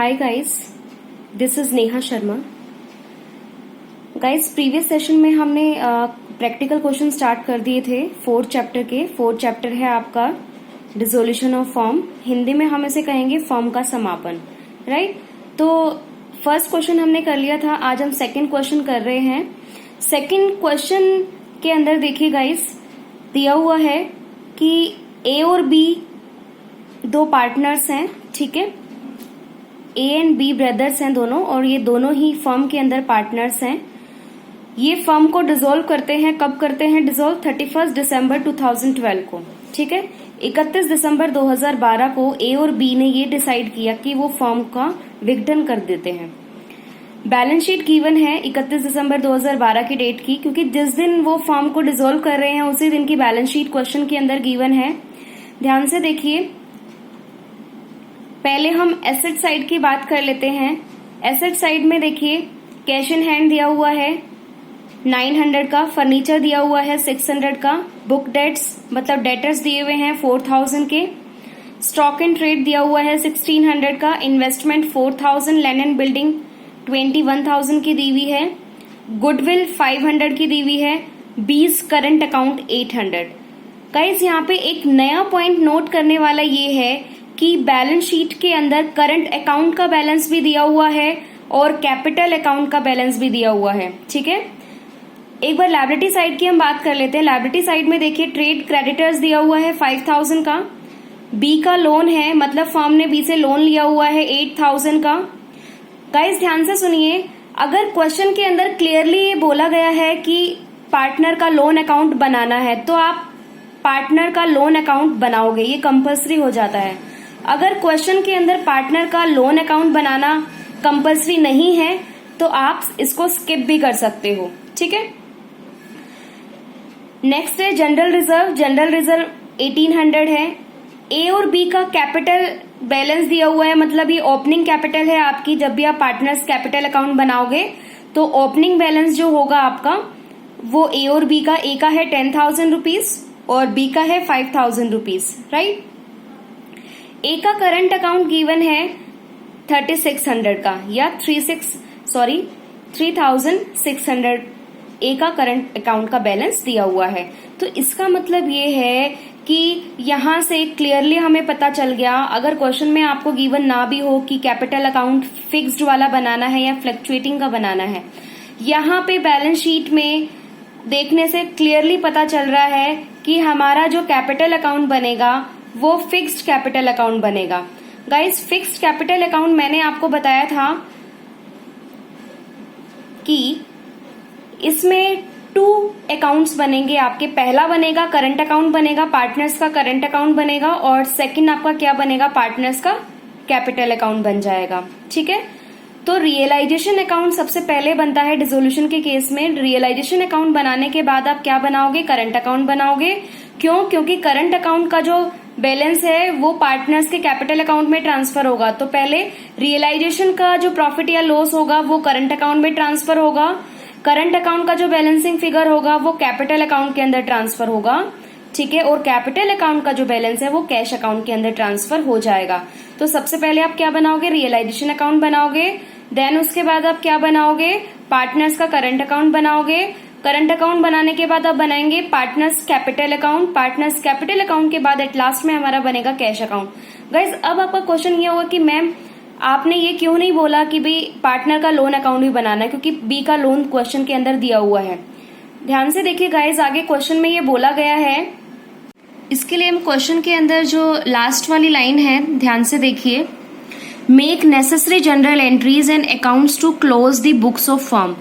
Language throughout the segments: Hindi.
Hi guys, this is Neha Sharma. Guys previous session में हमने प्रैक्टिकल क्वेश्चन स्टार्ट कर दिए थे फोर्थ चैप्टर के. फोर्थ चैप्टर है आपका डिसोल्यूशन ऑफ फॉर्म. हिंदी में हम इसे कहेंगे फॉर्म का समापन. राइट. तो फर्स्ट क्वेश्चन हमने कर लिया था. आज हम सेकंड क्वेश्चन कर रहे हैं. सेकंड क्वेश्चन के अंदर देखिए गाइज, दिया हुआ है कि ए और बी दो पार्टनर्स हैं. ठीक है, ए एंड बी ब्रदर्स हैं दोनों, और ये दोनों ही फर्म के अंदर पार्टनर्स हैं. ये फर्म को डिसॉल्व करते हैं. कब करते हैं डिसॉल्व? 31 दिसंबर 2012 को. ठीक है, 31 दिसंबर 2012 को ए और बी ने ये डिसाइड किया कि वो फर्म का विघटन कर देते हैं. बैलेंस शीट गिवन है 31 दिसंबर 2012 की डेट की, क्योंकि जिस दिन वो फर्म को डिसॉल्व कर रहे हैं उसी दिन की बैलेंस शीट क्वेश्चन के अंदर गिवन है. ध्यान से देखिए, पहले हम एसेट साइड की बात कर लेते हैं. एसेट साइड में देखिए, कैश इन हैंड दिया हुआ है 900 का, फर्नीचर दिया हुआ है 600 का, बुक डेट्स मतलब डेटर्स दिए हुए हैं 4000 के, स्टॉक एंड ट्रेड दिया हुआ है 1600 का, इन्वेस्टमेंट 4000, लैंड एंड बिल्डिंग 21000 की दी हुई है, गुडविल 500 की दी हुई है, 20 करंट अकाउंट 800. गाइस यहाँ पे एक नया पॉइंट नोट करने वाला ये है कि बैलेंस शीट के अंदर करंट अकाउंट का बैलेंस भी दिया हुआ है और कैपिटल अकाउंट का बैलेंस भी दिया हुआ है. ठीक है, एक बार लायबिलिटी साइड की हम बात कर लेते हैं. लायबिलिटी साइड में देखिए, ट्रेड क्रेडिटर्स दिया हुआ है 5000 का, बी का लोन है मतलब फर्म ने बी से लोन लिया हुआ है 8000 का. गाइस ध्यान से सुनिए, अगर क्वेश्चन के अंदर क्लियरली ये बोला गया है कि पार्टनर का लोन अकाउंट बनाना है तो आप पार्टनर का लोन अकाउंट बनाओगे, ये कंपल्सरी हो जाता है. अगर क्वेश्चन के अंदर पार्टनर का लोन अकाउंट बनाना कंपल्सरी नहीं है तो आप इसको स्किप भी कर सकते हो. ठीक है, नेक्स्ट है जनरल रिजर्व. जनरल रिजर्व 1800 है. ए और बी का कैपिटल बैलेंस दिया हुआ है, मतलब ये ओपनिंग कैपिटल है आपकी. जब भी आप पार्टनर्स कैपिटल अकाउंट बनाओगे तो ओपनिंग बैलेंस जो होगा आपका वो ए और बी का, ए का है 10,000 रुपीज और बी का है 5,000 रुपीज. राइट. ए का करंट अकाउंट गिवन है 3600 का या 3600. ए का करंट अकाउंट का बैलेंस दिया हुआ है. तो इसका मतलब ये है कि यहां से क्लियरली हमें पता चल गया, अगर क्वेश्चन में आपको गिवन ना भी हो कि कैपिटल अकाउंट फिक्स्ड वाला बनाना है या फ्लक्चुएटिंग का बनाना है, यहाँ पे बैलेंस शीट में देखने से क्लियरली पता चल रहा है कि हमारा जो कैपिटल अकाउंट बनेगा वो फिक्स्ड कैपिटल अकाउंट बनेगा. गाइस, फिक्स्ड कैपिटल अकाउंट मैंने आपको बताया था कि इसमें 2 अकाउंट्स बनेंगे आपके. पहला बनेगा करंट अकाउंट बनेगा, पार्टनर्स का करंट अकाउंट बनेगा, और सेकंड आपका क्या बनेगा? पार्टनर्स का कैपिटल अकाउंट बन जाएगा. ठीक है, तो रियलाइजेशन अकाउंट सबसे पहले बनता है डिसोल्यूशन के केस में. रियलाइजेशन अकाउंट बनाने के बाद आप क्या बनाओगे? करंट अकाउंट बनाओगे. क्यों? क्योंकि करंट अकाउंट का जो बैलेंस है वो पार्टनर्स के कैपिटल अकाउंट में ट्रांसफर होगा. तो पहले रियलाइजेशन का जो प्रॉफिट या लॉस होगा वो करंट अकाउंट में ट्रांसफर होगा. करंट अकाउंट का जो बैलेंसिंग फिगर होगा वो कैपिटल अकाउंट के अंदर ट्रांसफर होगा. ठीक है, और कैपिटल अकाउंट का जो बैलेंस है वो कैश अकाउंट के अंदर ट्रांसफर हो जाएगा. तो सबसे पहले आप क्या बनाओगे? रियलाइजेशन अकाउंट बनाओगे. देन उसके बाद आप क्या बनाओगे? पार्टनर्स का करंट अकाउंट बनाओगे. करंट अकाउंट बनाने के बाद आप बनाएंगे partners capital account. Partners capital account के बाद एट लास्ट में हमारा बनेगा कैश अकाउंट. गाइज, अब आपका क्वेश्चन ये होगा कि मैम आपने ये क्यों नहीं बोला कि भाई पार्टनर का लोन अकाउंट भी बनाना है, क्योंकि बी का लोन क्वेश्चन के अंदर दिया हुआ है. ध्यान से देखिए गाइज, आगे क्वेश्चन में ये बोला गया है. इसके लिए हम क्वेश्चन के अंदर जो लास्ट वाली लाइन है ध्यान से देखिए, make necessary journal entries and accounts to close the books of firm.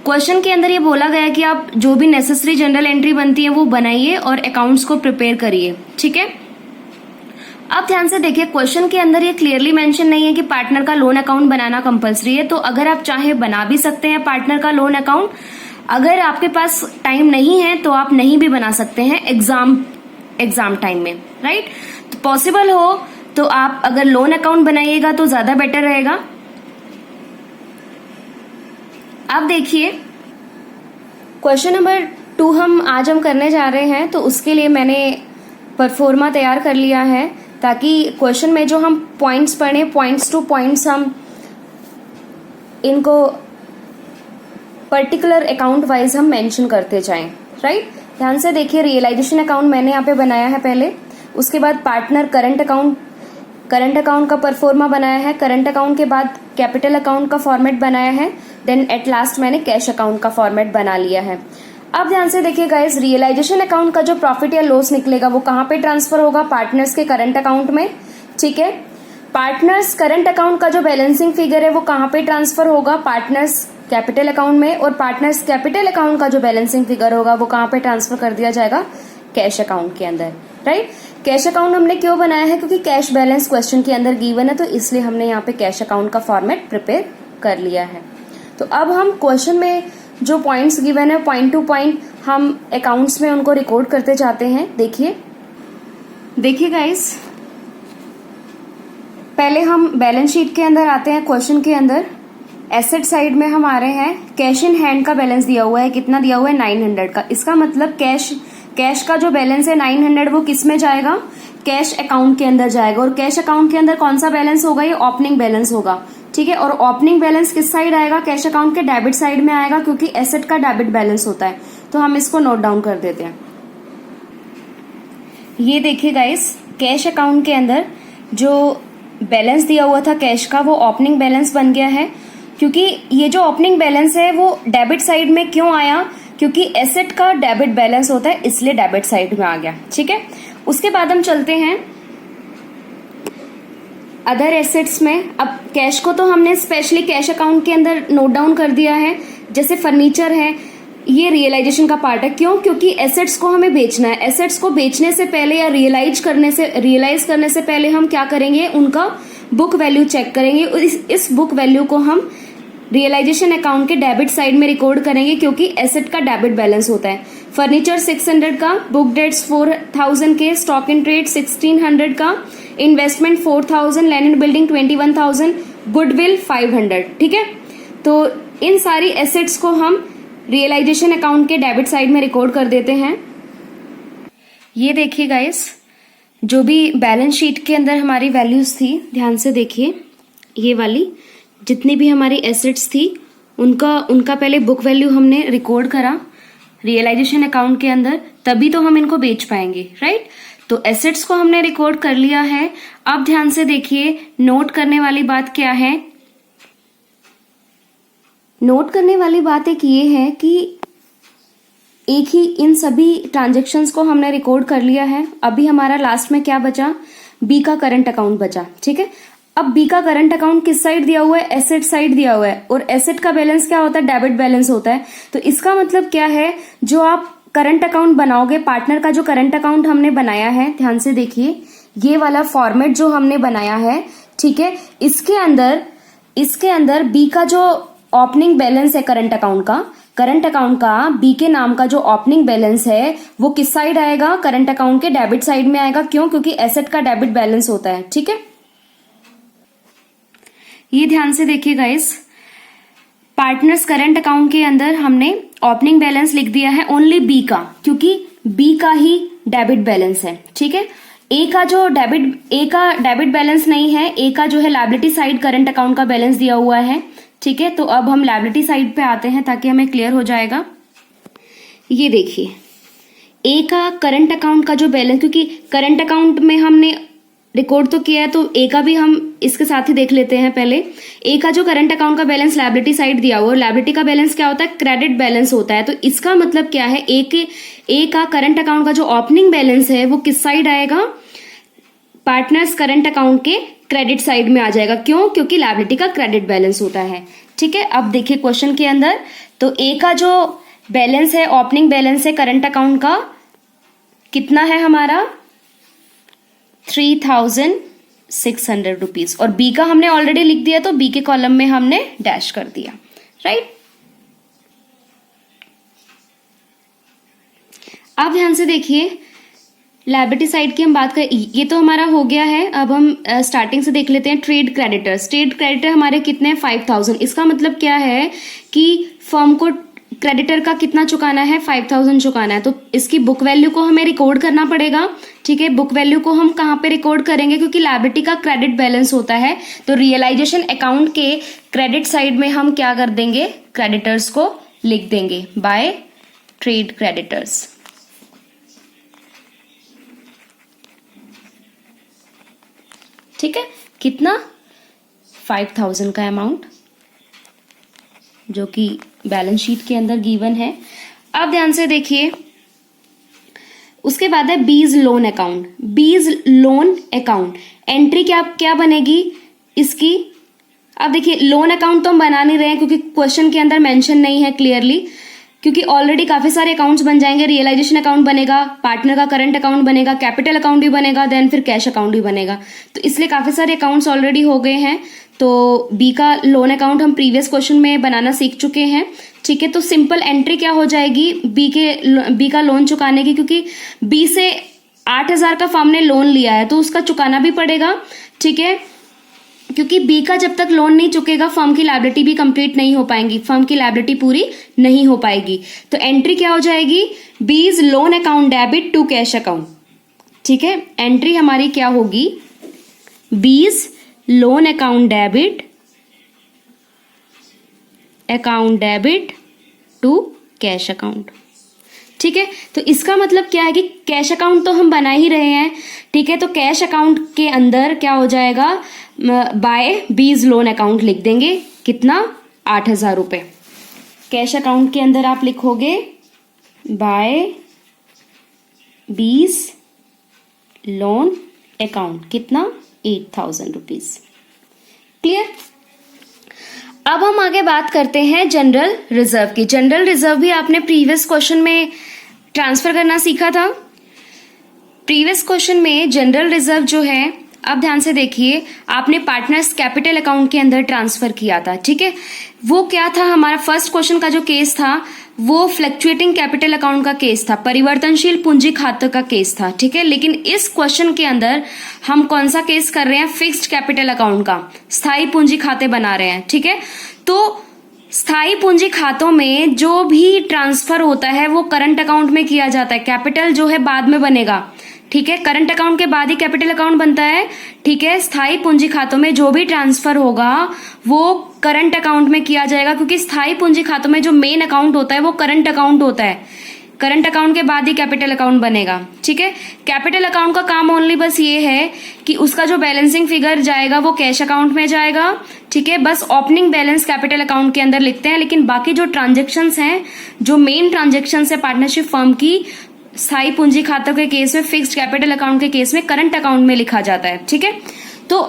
Question के अंदर ये बोला गया कि आप जो भी नेसेसरी जनरल एंट्री बनती है वो बनाइए और अकाउंट्स को प्रिपेयर करिए. ठीक है, अब ध्यान से देखिए, क्वेश्चन के अंदर ये क्लियरली मेंशन नहीं है कि पार्टनर का लोन अकाउंट बनाना कंपलसरी है. तो अगर आप चाहे बना भी सकते हैं पार्टनर का लोन अकाउंट. अगर आपके पास टाइम नहीं है तो आप नहीं भी बना सकते हैं एग्जाम टाइम में. राइट. तो पॉसिबल हो तो आप अगर लोन अकाउंट बनाइएगा तो ज्यादा बेटर रहेगा. अब देखिए, क्वेश्चन नंबर 2 हम करने जा रहे हैं. तो उसके लिए मैंने परफॉर्मा तैयार कर लिया है. ताकि क्वेश्चन में जो हम पॉइंट्स पढ़े, पॉइंट्स टू पॉइंट्स हम इनको पर्टिकुलर अकाउंट वाइज हम मेंशन करते जाएं, राइट। ध्यान से देखिए, रियलाइजेशन अकाउंट मैंने यहाँ पे बनाया है पहले, उसके बाद पार्टनर करंट अकाउंट का परफॉर्मा बनाया है, करंट अकाउंट के बाद कैपिटल अकाउंट का फॉर्मेट बनाया है, देन एट लास्ट मैंने कैश अकाउंट का फॉर्मेट बना लिया है। अब ध्यान से देखिए गाइस, रियलाइजेशन अकाउंट का जो प्रॉफिट या लॉस निकलेगा वो कहाँ पे ट्रांसफर होगा? पार्टनर्स के करंट अकाउंट में, ठीक है। पार्टनर्स करंट अकाउंट का जो बैलेंसिंग फिगर है वो कहाँ पे ट्रांसफर होगा? पार्टनर्स कैपिटल अकाउंट में। और पार्टनर्स कैपिटल अकाउंट का जो बैलेंसिंग फिगर होगा वो कहाँ पे ट्रांसफर कर दिया जाएगा? कैश अकाउंट के अंदर, राइट। कैश अकाउंट हमने क्यों बनाया है? क्योंकि कैश बैलेंस क्वेश्चन के अंदर गिवन है, तो इसलिए हमने यहाँ पे कैश अकाउंट का फॉर्मेट प्रिपेयर कर लिया है। तो अब हम क्वेश्चन में जो पॉइंट्स गिवन है पॉइंट टू पॉइंट हम अकाउंट्स में उनको रिकॉर्ड करते जाते हैं। देखिए गाइस, पहले हम बैलेंस शीट के अंदर आते हैं। क्वेश्चन के अंदर एसेट साइड में हम आ रहे हैं, कैश इन हैंड का बैलेंस दिया हुआ है, कितना दिया हुआ है? 900 का। इसका मतलब कैश का जो बैलेंस है 900 वो किस में जाएगा? कैश अकाउंट के अंदर जाएगा। और कैश अकाउंट के अंदर कौन सा बैलेंस होगा? ये ओपनिंग बैलेंस होगा, ठीक है। और ओपनिंग बैलेंस किस साइड आएगा? कैश अकाउंट के डेबिट साइड में आएगा, क्योंकि एसेट का डेबिट बैलेंस होता है। तो हम इसको नोट डाउन कर देते हैं। ये देखिए गाइस, कैश अकाउंट के अंदर जो बैलेंस दिया हुआ था कैश का वो ओपनिंग बैलेंस बन गया है। क्योंकि ये जो ओपनिंग बैलेंस है वो डेबिट साइड में क्यों आया? क्योंकि एसेट का डेबिट बैलेंस होता है, इसलिए डेबिट साइड में आ गया, ठीक है। उसके बाद हम चलते हैं अदर एसेट्स में। अब कैश को तो हमने स्पेशली कैश अकाउंट के अंदर नोट डाउन कर दिया है। जैसे फर्नीचर है, ये रियलाइजेशन का पार्ट है। क्यों? क्योंकि एसेट्स को हमें बेचना है। एसेट्स को बेचने से पहले या रियलाइज करने से पहले हम क्या करेंगे? उनका बुक वैल्यू चेक करेंगे। और इस बुक वैल्यू को हम रियलाइजेशन अकाउंट के डेबिट साइड में रिकॉर्ड करेंगे, क्योंकि एसेट का डेबिट बैलेंस होता है। फर्नीचर 600 का, बुक डेट्स 4000 के, स्टॉक इन ट्रेड 1600 का, investment 4000, land and building 21000, goodwill 500, ठीक है। तो इन सारी एसेट्स को हम रियलाइजेशन अकाउंट के डेबिट साइड में रिकॉर्ड कर देते हैं। ये देखिए गाइस, जो भी बैलेंस शीट के अंदर हमारी वैल्यूज थी, ध्यान से देखिए, ये वाली जितनी भी हमारी एसेट्स थी उनका पहले बुक वैल्यू हमने रिकॉर्ड करा रियलाइजेशन अकाउंट के अंदर, तभी तो हम इनको बेच पाएंगे, राइट। तो एसेट्स को हमने रिकॉर्ड कर लिया है। अब ध्यान से देखिए, नोट करने वाली बात क्या है? नोट करने वाली बात एक ये है कि एक ही इन सभी ट्रांजेक्शन्स को हमने रिकॉर्ड कर लिया है। अभी हमारा लास्ट में क्या बचा? बी का करंट अकाउंट बचा, ठीक है। अब बी का करंट अकाउंट किस साइड दिया हुआ है? एसेट साइड दिया हुआ है। और एसेट का बैलेंस क्या होता है? डेबिट बैलेंस होता है। तो इसका मतलब क्या है? जो आप करंट अकाउंट बनाओगे, पार्टनर का जो करंट अकाउंट हमने बनाया है, ध्यान से देखिए, ये वाला फॉर्मेट जो हमने बनाया है, ठीक है, इसके अंदर बी का जो ओपनिंग बैलेंस है करंट अकाउंट का बी के नाम का जो ओपनिंग बैलेंस है वो किस साइड आएगा? करंट अकाउंट के डेबिट साइड में आएगा। क्यों? क्योंकि एसेट का डेबिट बैलेंस होता है, ठीक है। ये ध्यान से देखिए गाइस, पार्टनर्स करंट अकाउंट के अंदर हमने ओपनिंग बैलेंस लिख दिया है ओनली बी का, क्योंकि बी का ही डेबिट बैलेंस है, ठीक है। ए का डेबिट बैलेंस नहीं है। ए का जो है लायबिलिटी साइड करंट अकाउंट का बैलेंस दिया हुआ है, ठीक है। तो अब हम लायबिलिटी साइड पे आते हैं ताकि हमें क्लियर हो जाएगा। ये देखिए, ए का करंट अकाउंट का जो बैलेंस, क्योंकि करंट अकाउंट में हमने रिकॉर्ड तो किया है, तो ए का भी हम इसके साथ ही देख लेते हैं। पहले ए का जो करंट अकाउंट का बैलेंस लायबिलिटी साइड दिया हुआ है, लायबिलिटी का बैलेंस क्या होता है? क्रेडिट बैलेंस होता है। तो इसका मतलब क्या है? ए का करंट अकाउंट का जो ओपनिंग बैलेंस है वो किस साइड आएगा? पार्टनर्स करंट अकाउंट के क्रेडिट साइड में आ जाएगा। क्यों? क्योंकि लायबिलिटी का क्रेडिट बैलेंस होता है, ठीक है। अब देखिए क्वेश्चन के अंदर, तो ए का जो बैलेंस है, ओपनिंग बैलेंस है करंट अकाउंट का, कितना है हमारा? 3600 रुपीज। और बी का हमने ऑलरेडी लिख दिया, तो बी के कॉलम में हमने डैश कर दिया, राइट। अब ध्यान से देखिए, लायबिलिटी साइड की हम बात करें, ये तो हमारा हो गया है। अब हम स्टार्टिंग से देख लेते हैं। ट्रेड क्रेडिटर हमारे कितने हैं? 5000। इसका मतलब क्या है कि फर्म को क्रेडिटर का कितना चुकाना है, 5000 चुकाना है, तो इसकी बुक वैल्यू को हमें रिकॉर्ड करना पड़ेगा। ठीक है, बुक वैल्यू को हम कहाँ पे रिकॉर्ड करेंगे, क्योंकि लायबिलिटी का क्रेडिट बैलेंस होता है, तो रियलाइजेशन अकाउंट के क्रेडिट साइड में हम क्या कर देंगे, क्रेडिटर्स को लिख देंगे बाय ट्रेड क्रेडिटर्स। ठीक है, कितना, 5000 का अमाउंट जो कि बैलेंस शीट के अंदर गिवन है। अब ध्यान से देखिए, उसके बाद है बीज लोन अकाउंट। बीज लोन अकाउंट एंट्री क्या क्या बनेगी इसकी। अब देखिए, लोन अकाउंट तो हम बना नहीं रहे हैं क्योंकि क्वेश्चन के अंदर मेंशन नहीं है क्लियरली, क्योंकि ऑलरेडी काफी सारे अकाउंट्स बन जाएंगे। रियलाइजेशन अकाउंट बनेगा, पार्टनर का करंट अकाउंट बनेगा, कैपिटल अकाउंट भी बनेगा, देन फिर कैश अकाउंट भी बनेगा, तो इसलिए काफी सारे अकाउंट्स ऑलरेडी हो गए हैं। तो बी का लोन अकाउंट हम प्रीवियस क्वेश्चन में बनाना सीख चुके हैं। ठीक है, तो सिंपल एंट्री क्या हो जाएगी बी का लोन चुकाने की, क्योंकि बी से 8000 का फर्म ने लोन लिया है तो उसका चुकाना भी पड़ेगा। ठीक है, क्योंकि बी का जब तक लोन नहीं चुकेगा फर्म की लायबिलिटी भी कंप्लीट नहीं हो पाएंगी, फर्म की लायबिलिटी पूरी नहीं हो पाएगी। तो एंट्री क्या हो जाएगी, B's loan account debit to cash account. ठीक है, एंट्री हमारी क्या होगी, B's loan account debit to cash account. ठीक है, तो इसका मतलब क्या है कि कैश अकाउंट तो हम बना ही रहे हैं। ठीक है, तो कैश अकाउंट के अंदर क्या हो जाएगा, बाय बीज लोन अकाउंट लिख देंगे, कितना, 8000 रुपये। कैश अकाउंट के अंदर आप लिखोगे बाय बीज लोन अकाउंट, कितना, 8000 रुपीज। क्लियर। अब हम आगे बात करते हैं जनरल रिजर्व की। जनरल रिजर्व भी आपने प्रीवियस क्वेश्चन में ट्रांसफर करना सीखा था। प्रीवियस क्वेश्चन में जनरल रिजर्व जो है, अब ध्यान से देखिए, आपने पार्टनर्स कैपिटल अकाउंट के अंदर ट्रांसफर किया था। ठीक है, वो क्या था, हमारा फर्स्ट क्वेश्चन का जो केस था वो फ्लक्चुएटिंग कैपिटल अकाउंट का केस था, परिवर्तनशील पूंजी खाते का केस था। ठीक है, लेकिन इस क्वेश्चन के अंदर हम कौन सा केस कर रहे हैं, फिक्स्ड कैपिटल अकाउंट का, स्थायी पूंजी खाते बना रहे हैं। ठीक है, तो स्थायी पूंजी खातों में जो भी ट्रांसफर होता है वो करंट अकाउंट में किया जाता है, कैपिटल जो है बाद में बनेगा। ठीक है, करंट अकाउंट के बाद ही कैपिटल अकाउंट बनता है। ठीक है, स्थायी पूंजी खातों में जो भी ट्रांसफर होगा वो करंट अकाउंट में किया जाएगा, क्योंकि स्थायी पूंजी खातों में जो मेन अकाउंट होता है वो करंट अकाउंट होता है। करंट अकाउंट के बाद ही कैपिटल अकाउंट बनेगा। ठीक है, कैपिटल अकाउंट का काम ओनली बस ये है कि उसका जो बैलेंसिंग फिगर जाएगा वो कैश अकाउंट में जाएगा। ठीक है, बस ओपनिंग बैलेंस कैपिटल अकाउंट के अंदर लिखते हैं, लेकिन बाकी जो ट्रांजेक्शन्स हैं, जो मेन ट्रांजेक्शन्स है पार्टनरशिप फर्म की, स्थायी पूंजी खातों के केस में, फिक्स्ड कैपिटल अकाउंट के केस में करंट अकाउंट में लिखा जाता है। ठीक है, तो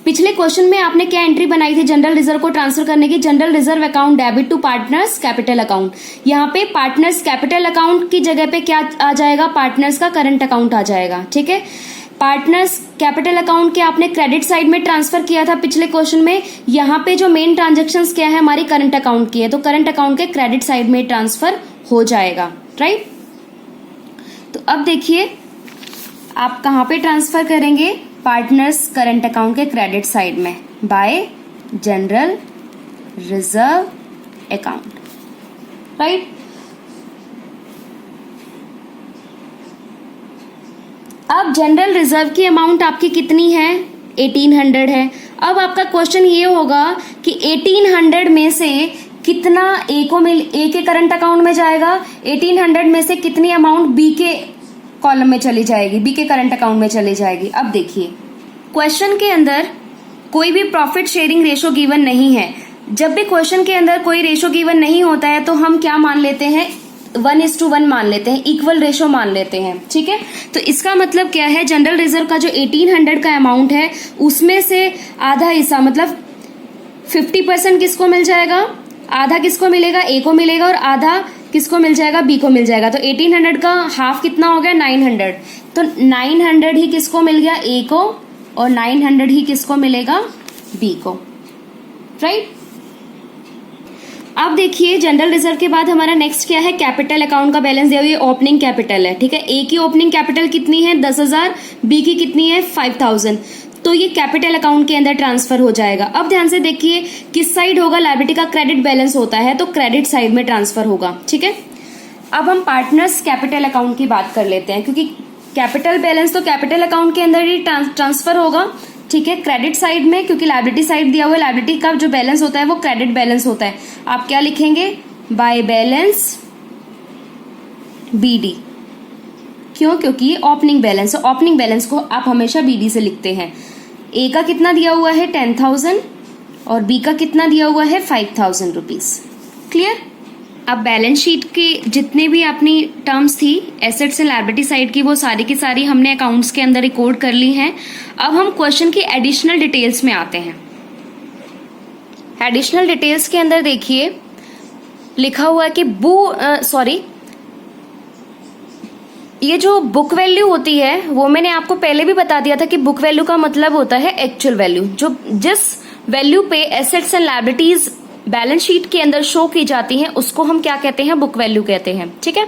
पिछले क्वेश्चन में आपने क्या एंट्री बनाई थी जनरल रिजर्व को ट्रांसफर करने की, general reserve account debit to partners capital account. यहाँ पे पार्टनर्स कैपिटल अकाउंट की जगह पे क्या आ जाएगा, पार्टनर्स का करंट अकाउंट आ जाएगा। ठीक है, पार्टनर्स कैपिटल अकाउंट के आपने क्रेडिट साइड में ट्रांसफर किया था पिछले क्वेश्चन में, यहाँ पे जो मेन ट्रांजेक्शन्स क्या है हमारी करंट अकाउंट की है, तो करंट अकाउंट के क्रेडिट साइड में ट्रांसफर हो जाएगा। राइट, तो अब देखिए आप कहां पे ट्रांसफर करेंगे, पार्टनर्स करंट अकाउंट के क्रेडिट साइड में bye general reserve account. Right, अब जनरल रिजर्व की अमाउंट आपकी कितनी है, 1800 है। अब आपका क्वेश्चन ये होगा कि 1800 में से कितना ए के करंट अकाउंट में जाएगा, 1800 में से कितनी अमाउंट बी के कॉलम में चली जाएगी, बी के करंट अकाउंट में चली जाएगी। अब देखिए क्वेश्चन के अंदर कोई भी प्रॉफिट शेयरिंग रेशो गिवन नहीं है। जब भी क्वेश्चन के अंदर कोई रेशो गिवन नहीं होता है तो हम क्या मान लेते हैं, 1:1 मान लेते हैं, इक्वल रेशो मान लेते हैं। ठीक है, तो इसका मतलब क्या है, जनरल रिजर्व का जो 1800 का अमाउंट है उसमें से आधा हिस्सा मतलब 50% किसको मिल जाएगा, आधा किसको मिलेगा, ए को मिलेगा, और आधा किसको मिल जाएगा, बी को मिल जाएगा। तो 1800 का हाफ कितना हो गया, 900। तो 900 ही किसको मिल गया, ए को, और 900 ही किसको मिलेगा, बी को। राइट, अब देखिए जनरल रिजर्व के बाद हमारा नेक्स्ट क्या है, कैपिटल अकाउंट का बैलेंस दिया हुआ है, ओपनिंग कैपिटल है। ठीक है, ए की ओपनिंग कैपिटल कितनी है, 10,000, बी की कितनी है, 5,000। तो ये कैपिटल अकाउंट के अंदर ट्रांसफर हो जाएगा। अब ध्यान से देखिए किस साइड होगा, लायबिलिटी का क्रेडिट बैलेंस होता है तो क्रेडिट साइड में ट्रांसफर होगा। ठीक है, अब हम पार्टनर्स कैपिटल अकाउंट की बात कर लेते हैं, क्योंकि कैपिटल बैलेंस तो कैपिटल अकाउंट के अंदर ही ट्रांसफर होगा। ठीक है, क्रेडिट साइड में, क्योंकि लायबिलिटी साइड दिया हुआ है, लायबिलिटी का जो बैलेंस होता है वो क्रेडिट बैलेंस होता है। आप क्या लिखेंगे, बाय बैलेंस बीडी। क्यों, क्योंकि ये ओपनिंग बैलेंस है, ओपनिंग बैलेंस को आप हमेशा बीडी से लिखते हैं। ए का कितना दिया हुआ है 10,000 और बी का कितना दिया हुआ है 5,000 रुपीज। क्लियर। अब बैलेंस शीट के जितने भी अपनी टर्म्स थी एसेट्स एंड लायबिलिटी साइड की, वो सारी की सारी हमने अकाउंट्स के अंदर रिकॉर्ड कर ली हैं। अब हम क्वेश्चन की एडिशनल डिटेल्स में आते हैं। एडिशनल डिटेल्स के अंदर देखिए लिखा हुआ है कि ये जो बुक वैल्यू होती है वो मैंने आपको पहले भी बता दिया था कि बुक वैल्यू का मतलब होता है एक्चुअल वैल्यू। जिस वैल्यू पे assets and liabilities balance sheet के अंदर शो की जाती हैं उसको हम क्या कहते हैं, बुक वैल्यू कहते हैं। ठीक है,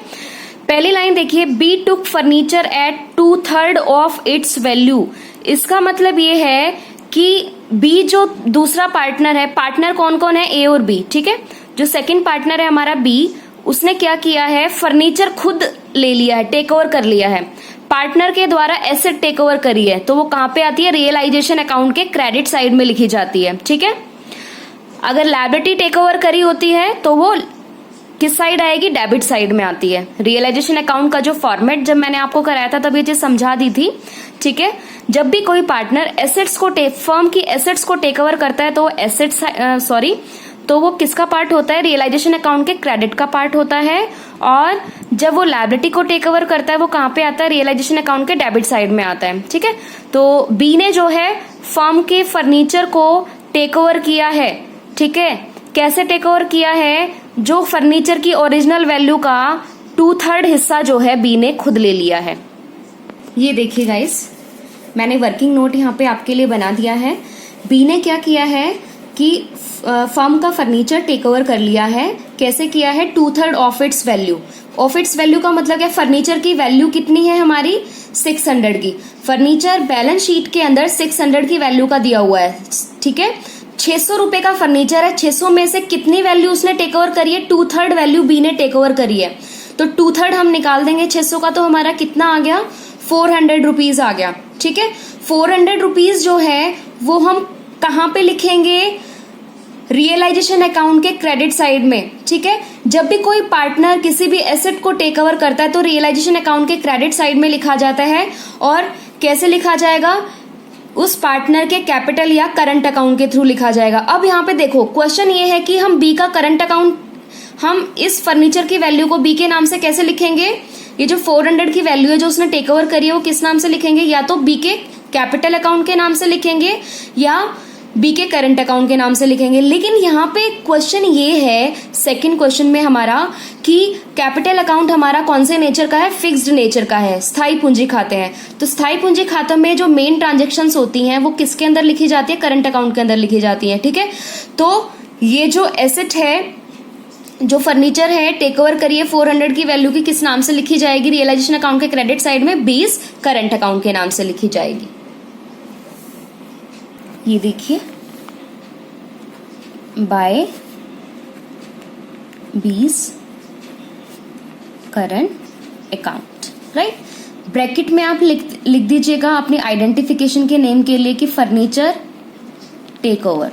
पहली लाइन देखिए, B took furniture at 2/3 of its value. इसका मतलब ये है कि बी जो दूसरा पार्टनर है, पार्टनर कौन कौन है, ए और बी। ठीक है, जो सेकंड पार्टनर है हमारा बी, उसने क्या किया है, फर्नीचर खुद ले लिया है, टेक ओवर कर लिया है, पार्टनर के द्वारा एसेट टेक ओवर करी है, तो वो कहां पे आती है, रियलाइजेशन अकाउंट के क्रेडिट साइड में लिखी जाती है। ठीक है, अगर लायबिलिटी टेक ओवर करी होती है तो वो किस साइड आएगी, डेबिट साइड में आती है। रियलाइजेशन अकाउंट का जो फॉर्मेट जब मैंने आपको कराया था तब ये चीज समझा दी थी। ठीक है, जब भी कोई पार्टनर एसेट्स को फर्म की एसेट्स को टेक ओवर करता है तो तो वो किसका पार्ट होता है, रियलाइजेशन अकाउंट के क्रेडिट का पार्ट होता है। और जब वो लायबिलिटी को टेक ओवर करता है वो कहां पे आता है, रियलाइजेशन अकाउंट के डेबिट साइड में आता है। ठीक है, तो बी ने जो है फर्म के फर्नीचर को टेक ओवर किया है। ठीक है, कैसे टेक ओवर किया है, जो फर्नीचर की ओरिजिनल वैल्यू का 2/3 हिस्सा जो है बी ने खुद ले लिया है। ये देखिए गाइस, मैंने वर्किंग नोट यहाँ पे आपके लिए बना दिया है। बी ने क्या किया है कि फर्म का फर्नीचर टेक ओवर कर लिया है। कैसे किया है, 2/3 of its value. Of its value का मतलब है फर्नीचर की वैल्यू कितनी है हमारी, 600 की। फर्नीचर बैलेंस शीट के अंदर 600 की वैल्यू का दिया हुआ है। ठीक है, 600 रुपए का फर्नीचर है, 600 में से कितनी वैल्यू उसने टेक ओवर करी है, 2/3 वैल्यू बी ने टेक ओवर करी है। तो 2/3 हम निकाल देंगे 600 का, तो हमारा कितना आ गया, 400 रुपीज आ गया। ठीक है, 400 रुपीज जो है वो हम कहां पे लिखेंगे, रियलाइजेशन अकाउंट के क्रेडिट साइड में। ठीक है, जब भी कोई पार्टनर किसी भी एसेट को टेक ओवर करता है तो रियलाइजेशन अकाउंट के क्रेडिट साइड में लिखा जाता है। और कैसे लिखा जाएगा, उस पार्टनर के कैपिटल या करंट अकाउंट के थ्रू लिखा जाएगा। अब यहाँ पे देखो क्वेश्चन ये है कि हम बी का करंट अकाउंट, हम इस फर्नीचर की वैल्यू को बी के नाम से कैसे लिखेंगे, ये जो 400 की वैल्यू है जो उसने टेक ओवर करी है वो किस नाम से लिखेंगे, या तो बी के कैपिटल अकाउंट के नाम से लिखेंगे या बी के करंट अकाउंट के नाम से लिखेंगे। लेकिन यहाँ पे क्वेश्चन ये है सेकंड क्वेश्चन में हमारा कि कैपिटल अकाउंट हमारा कौन से नेचर का है, फिक्स्ड नेचर का है, स्थायी पूंजी खाते हैं। तो स्थायी पूंजी खाते में जो मेन ट्रांजेक्शन्स होती हैं वो किसके अंदर लिखी जाती है, करंट अकाउंट के अंदर लिखी जाती है। ठीक है, तो ये जो एसेट है, जो फर्नीचर है टेक ओवर करिए 400 की वैल्यू की, किस नाम से लिखी जाएगी, रियलाइजेशन अकाउंट के क्रेडिट साइड में, 20 करंट अकाउंट के नाम से लिखी जाएगी। ये देखिए, by 20 current account, right. Bracket में आप लिख दीजिएगा अपनी आइडेंटिफिकेशन के नेम के लिए कि फर्नीचर टेक ओवर।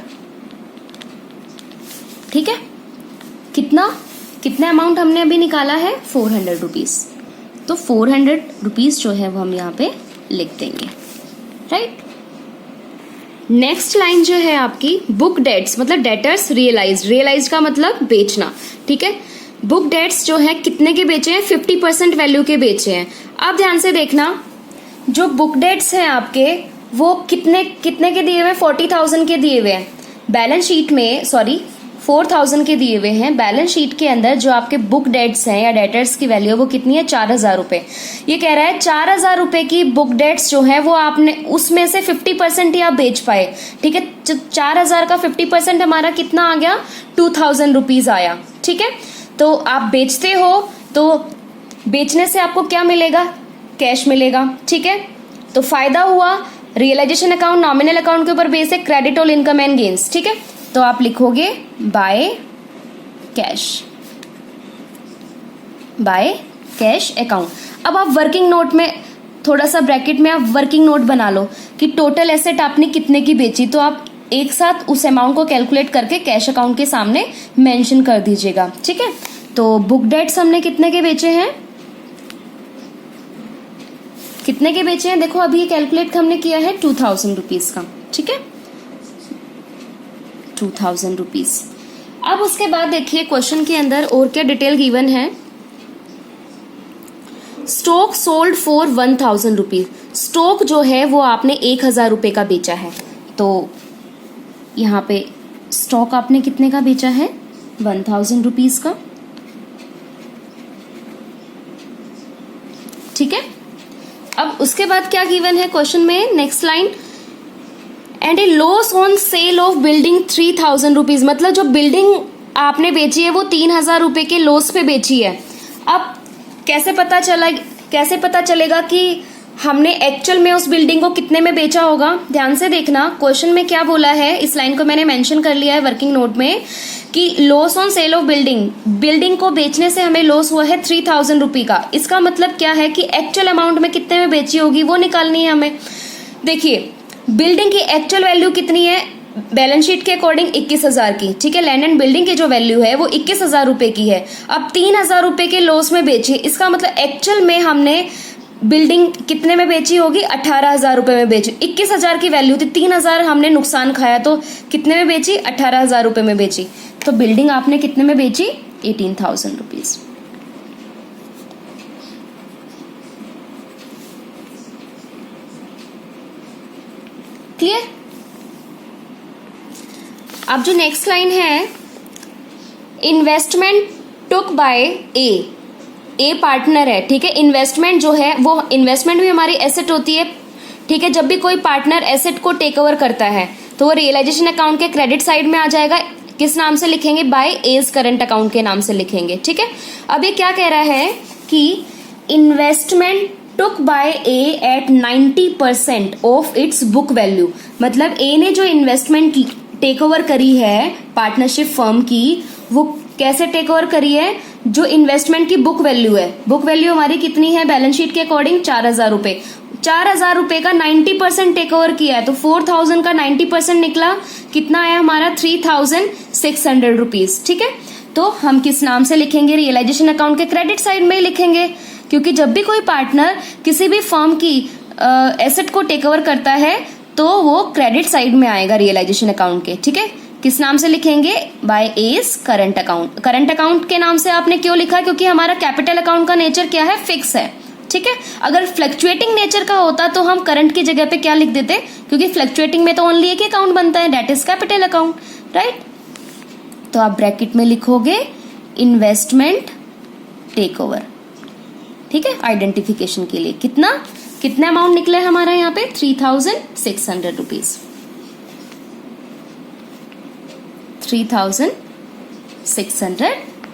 ठीक है, कितना अमाउंट हमने अभी निकाला है, 400 रुपीज। तो 400 रुपीज जो है वो हम यहाँ पे लिख देंगे, राइट। नेक्स्ट लाइन जो है आपकी, बुक डेट्स मतलब डेटर्स रियलाइज का मतलब बेचना। ठीक है, बुक डेट्स जो है कितने के बेचे हैं, 50% वैल्यू के बेचे हैं। अब ध्यान से देखना, जो बुक डेट्स हैं आपके वो कितने के दिए हुए, 40,000 के दिए हुए हैं बैलेंस शीट में, 4,000 के दिए हुए हैं बैलेंस शीट के अंदर। जो आपके बुक डेट्स हैं या डेटर्स की वैल्यू है वो कितनी है, 4,000 रुपए। ये कह रहा है 4,000 रुपए की बुक डेट्स जो है वो आपने उसमें से 50% ही आप बेच पाए। ठीक है, 4,000 का 50% हमारा कितना आ गया, 2,000 रुपीज आया। ठीक है, तो आप बेचते हो तो बेचने से आपको क्या मिलेगा, कैश मिलेगा। ठीक है, तो फायदा हुआ। रियलाइजेशन अकाउंट नॉमिनल अकाउंट के ऊपर बेस है, credit all income and gains, ठीक है। तो आप लिखोगे बाय कैश अकाउंट। अब आप वर्किंग नोट में थोड़ा सा ब्रैकेट में आप वर्किंग नोट बना लो कि टोटल एसेट आपने कितने की बेची, तो आप एक साथ उस अमाउंट को कैलकुलेट करके कैश अकाउंट के सामने मेंशन कर दीजिएगा, ठीक है। तो बुक डेट्स हमने कितने के बेचे हैं, देखो अभी ये कैलकुलेट हमने किया है 2000 रुपीज का, ठीक है, 2000 रुपीज। अब उसके बाद देखिए क्वेश्चन के अंदर और क्या डिटेल गिवन है। Stock sold for 1000 rupees, stock जो है वो आपने 1000 रुपए का बेचा है। तो यहाँ पे स्टॉक आपने कितने का बेचा है, 1000 रुपीज का, ठीक है। अब उसके बाद क्या गिवन है क्वेश्चन में, next line, and A loss on sale of building 3000 rupees, मतलब जो बिल्डिंग आपने बेची है वो 3000 रुपए के लॉस पे बेची है। अब कैसे पता चलेगा कि हमने एक्चुअल में उस बिल्डिंग को कितने में बेचा होगा। ध्यान से देखना क्वेश्चन में क्या बोला है, इस लाइन को मैंने मेंशन कर लिया है वर्किंग नोट में कि loss on sale of building को बेचने से हमें लॉस हुआ है 3000 रुपये का। इसका मतलब क्या है कि एक्चुअल अमाउंट में कितने में बेची होगी वो निकालनी है हमें। देखिए बिल्डिंग की एक्चुअल वैल्यू कितनी है, बैलेंस शीट के अकॉर्डिंग 21,000 की, ठीक है। लैंड एंड बिल्डिंग की जो वैल्यू है वो 21,000 रुपए की है। अब 3000 रुपए के लॉस में बेची, इसका मतलब एक्चुअल में हमने बिल्डिंग कितने में बेची होगी, 18,000 रुपए में बेची। 21,000 की वैल्यू थी, 3,000 हमने नुकसान खाया, तो कितने में बेची, 18,000 रुपए में बेची। तो बिल्डिंग आपने कितने में बेची, 18,000 रुपीज। क्लियर। अब जो नेक्स्ट लाइन है, investment took by A partner है, ठीक है। इन्वेस्टमेंट जो है वो इन्वेस्टमेंट भी हमारी एसेट होती है, ठीक है। जब भी कोई पार्टनर एसेट को टेक ओवर करता है तो वो रियलाइजेशन अकाउंट के क्रेडिट साइड में आ जाएगा। किस नाम से लिखेंगे, बाय एज करंट अकाउंट के नाम से लिखेंगे, ठीक है। अब ये क्या कह रहा है कि investment took by A at 90% of its book value, मतलब ए ने जो इन्वेस्टमेंट टेक ओवर करी है पार्टनरशिप फर्म की, वो कैसे टेक ओवर करी है, जो इन्वेस्टमेंट की बुक वैल्यू है। बुक वैल्यू हमारी कितनी है बैलेंस शीट के अकॉर्डिंग, 4000 रुपए। 4000 रुपए का 90% टेक ओवर किया है, तो 4000 का 90% निकला, कितना आया हमारा, 3600 रुपीज, ठीक है। तो हम किस नाम से लिखेंगे, रियलाइजेशन अकाउंट के क्रेडिट साइड में ही लिखेंगे, क्योंकि जब भी कोई पार्टनर किसी भी फर्म की एसेट को टेक ओवर करता है तो वो क्रेडिट साइड में आएगा रियलाइजेशन अकाउंट के, ठीक है। किस नाम से लिखेंगे, by A's current account. Current account के नाम से आपने क्यों लिखा, क्योंकि हमारा कैपिटल अकाउंट का नेचर क्या है, फिक्स है, ठीक है। अगर फ्लक्चुएटिंग नेचर का होता तो हम करंट की जगह पे क्या लिख देते, क्योंकि फ्लक्चुएटिंग में तो ओनली एक अकाउंट बनता है, that is capital account, right. तो आप ब्रैकेट में लिखोगे इन्वेस्टमेंट टेक ओवर, ठीक है, आइडेंटिफिकेशन के लिए। कितना अमाउंट निकला है हमारा यहाँ पे, 3600 रुपीज, 3600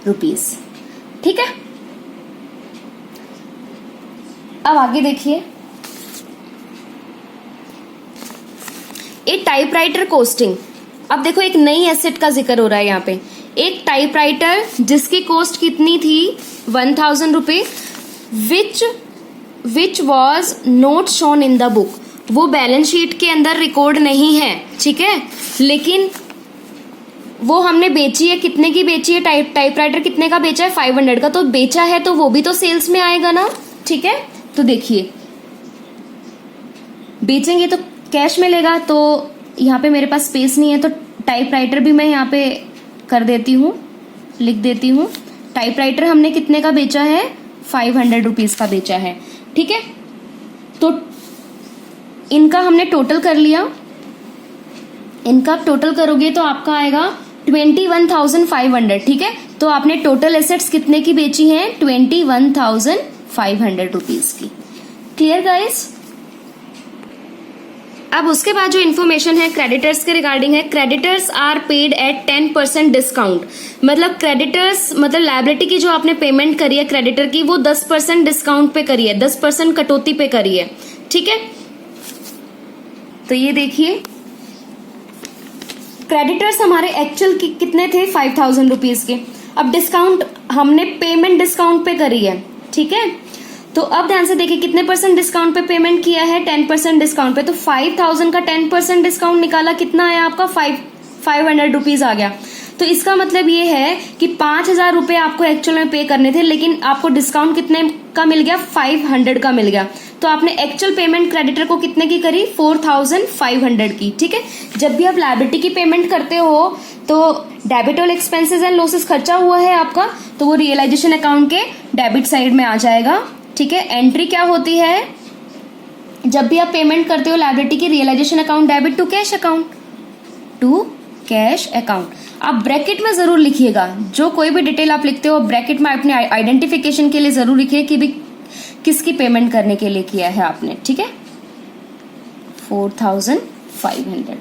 रुपीज, ठीक है। अब आगे देखिए, एक टाइपराइटर कोस्टिंग। अब देखो एक नई एसेट का जिक्र हो रहा है यहाँ पे, एक टाइपराइटर जिसकी कॉस्ट कितनी थी, 1000 रुपए, which was not shown in the book, वो बैलेंस शीट के अंदर रिकॉर्ड नहीं है, ठीक है, लेकिन वो हमने बेची है, कितने की बेची है, टाइपराइटर कितने का बेचा है, 500 का, तो बेचा है तो वो भी तो सेल्स में आएगा ना, ठीक है। तो देखिए बेचेंगे तो कैश मिलेगा, तो यहाँ पे मेरे पास स्पेस नहीं है, तो टाइपराइटर भी मैं यहाँ पे कर देती हूँ, लिख देती हूँ। टाइपराइटर हमने कितने का बेचा है, 500 रुपीज का बेचा है, ठीक है। तो इनका हमने टोटल कर लिया, इनका टोटल करोगे तो आपका आएगा 21,500, ठीक है। तो आपने टोटल एसेट्स कितने की बेची हैं, 21,500 रुपीज की। Clear guys. अब उसके बाद जो इन्फॉर्मेशन है क्रेडिटर्स के रिगार्डिंग है, creditors are paid at 10% discount, मतलब क्रेडिटर्स मतलब लायबिलिटी की जो आपने पेमेंट करी है क्रेडिटर की, वो 10% डिस्काउंट पे करी है, 10% कटौती पे करी है, ठीक है। तो ये देखिए क्रेडिटर्स हमारे एक्चुअल कितने थे 5,000 रुपीज के। अब डिस्काउंट हमने पेमेंट डिस्काउंट पे करी है, ठीक है। तो अब ध्यान से देखिए कितने परसेंट डिस्काउंट पे पेमेंट किया है, 10% डिस्काउंट पे। तो 5,000 का 10% डिस्काउंट निकाला, कितना आया आपका 500 रुपीज आ गया। तो इसका मतलब ये है कि 5,000 रुपए आपको एक्चुअल में पे करने थे, लेकिन आपको डिस्काउंट कितने का मिल गया, 500 का मिल गया। तो आपने एक्चुअल पेमेंट क्रेडिटर को कितने की करी, 4,500 की, ठीक है। जब भी आप लायबिलिटी की पेमेंट करते हो तो debit all expenses and losses खर्चा हुआ है आपका, तो वो रियलाइजेशन अकाउंट के डेबिट साइड में आ जाएगा, ठीक है। एंट्री क्या होती है, जब भी आप पेमेंट करते हो लायबिलिटी की, realisation account debit to cash account, to cash account. आप ब्रैकेट में जरूर लिखिएगा, जो कोई भी डिटेल आप लिखते हो ब्रैकेट में अपने आइडेंटिफिकेशन के लिए जरूर लिखिए कि भी किसकी पेमेंट करने के लिए किया है आपने, ठीक है। 4,500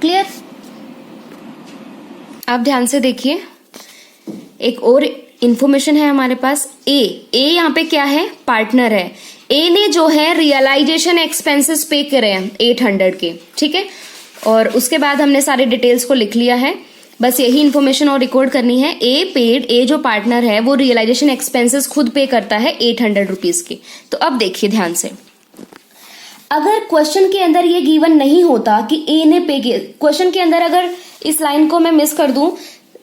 क्लियर। आप ध्यान से देखिए, एक और इंफॉर्मेशन है हमारे पास। ए यहाँ पे क्या है, पार्टनर है। ए ने जो है रियलाइजेशन एक्सपेंसेस पे करे हैं 800 के, ठीक है। और उसके बाद हमने सारे डिटेल्स को लिख लिया है, बस यही इन्फॉर्मेशन और रिकॉर्ड करनी है। ए पेड, ए जो पार्टनर है वो रियलाइजेशन एक्सपेंसेस खुद पे करता है 800 रुपीज के। तो अब देखिए ध्यान से, अगर क्वेश्चन के अंदर ये गिवन नहीं होता कि ए ने पे किया, क्वेश्चन के अंदर अगर इस लाइन को मैं मिस कर दूं,